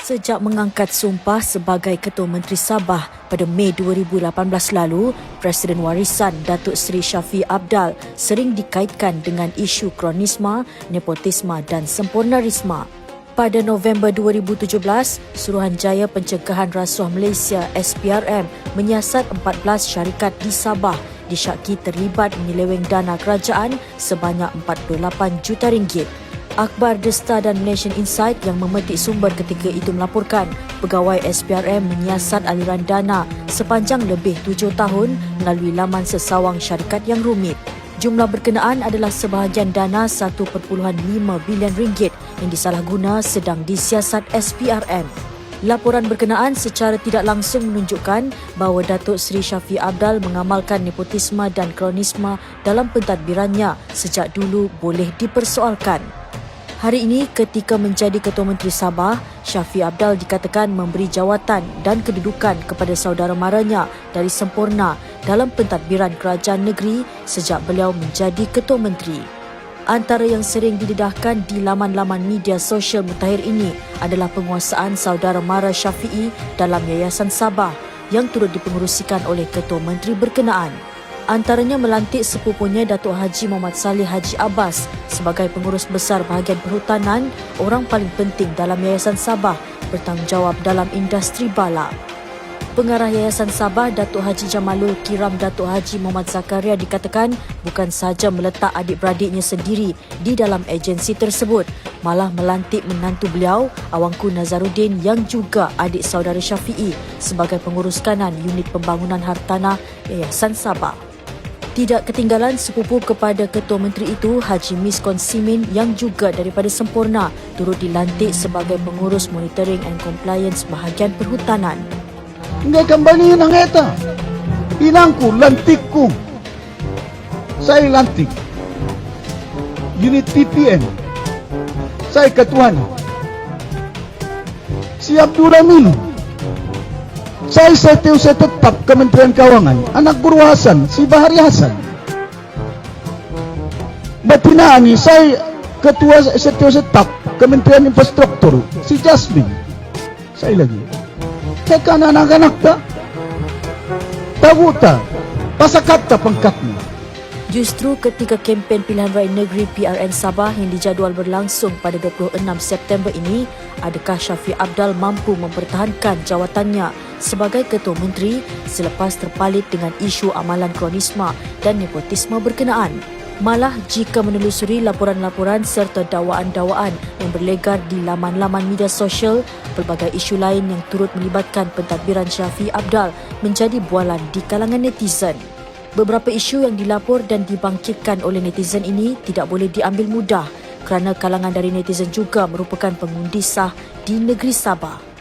Sejak mengangkat sumpah sebagai Ketua Menteri Sabah pada Mei 2018 lalu, Presiden warisan Datuk Seri Shafie Apdal sering dikaitkan dengan isu kronisma, nepotisme dan sempurnarisma. Pada November 2017, Suruhanjaya Pencegahan Rasuah Malaysia SPRM menyiasat 14 syarikat di Sabah disyaki terlibat menyeleweng dana kerajaan sebanyak 48 juta ringgit. Akhbar The Star dan Malaysian Insight yang memetik sumber ketika itu melaporkan pegawai SPRM menyiasat aliran dana sepanjang lebih 7 tahun melalui laman sesawang syarikat yang rumit. Jumlah berkenaan adalah sebahagian dana 1.5 bilion ringgit yang disalahguna sedang disiasat SPRM. Laporan berkenaan secara tidak langsung menunjukkan bahawa Datuk Seri Shafie Apdal mengamalkan nepotisme dan kronisma dalam pentadbirannya sejak dulu boleh dipersoalkan. Hari ini, ketika menjadi Ketua Menteri Sabah, Shafie Apdal dikatakan memberi jawatan dan kedudukan kepada saudara maranya dari sempurna dalam pentadbiran kerajaan negeri sejak beliau menjadi Ketua Menteri. Antara yang sering didedahkan di laman-laman media sosial mutakhir ini adalah penguasaan saudara mara Shafie dalam Yayasan Sabah yang turut dipengerusikan oleh Ketua Menteri berkenaan. Antaranya melantik sepupunya Datuk Haji Muhammad Saleh Haji Abbas sebagai pengurus besar bahagian perhutanan, orang paling penting dalam Yayasan Sabah, bertanggungjawab dalam industri bala. Pengarah Yayasan Sabah, Datuk Haji Jamalul Kiram Datuk Haji Muhammad Zakaria dikatakan bukan sahaja meletak adik-beradiknya sendiri di dalam agensi tersebut, malah melantik menantu beliau, Awangku Nazaruddin yang juga adik saudara Shafie sebagai pengurus kanan unit pembangunan hartanah Yayasan Sabah. Tidak ketinggalan sepupu kepada Ketua Menteri itu, Haji Miskon Simin yang juga daripada Sempurna turut dilantik sebagai pengurus monitoring and compliance bahagian perhutanan. Enggak kembali nang eta. Inangku lantikku. Saya lantik. Unit PPN. Saya ketuanya. Si Abdul Amin. Saya tetap Kementerian Keuangan. Anak Guru Hasan, si Bahari Hasan. Batina ni saya ketua tetap Kementerian Infrastruktur, si Jasmine. Saya lagi. Tekan anak-anak tak? Tahu tak? Pasakata pangkatnya. Justru ketika kempen pilihan raya negeri PRN Sabah yang dijadual berlangsung pada 26 September ini, adakah Shafie Apdal mampu mempertahankan jawatannya sebagai Ketua Menteri selepas terpalit dengan isu amalan kronisma dan nepotisme berkenaan? Malah jika menelusuri laporan-laporan serta dakwaan-dakwaan yang berlegar di laman-laman media sosial, pelbagai isu lain yang turut melibatkan pentadbiran Shafie Apdal menjadi bualan di kalangan netizen. Beberapa isu yang dilapor dan dibangkitkan oleh netizen ini tidak boleh diambil mudah kerana kalangan dari netizen juga merupakan pengundi sah di negeri Sabah.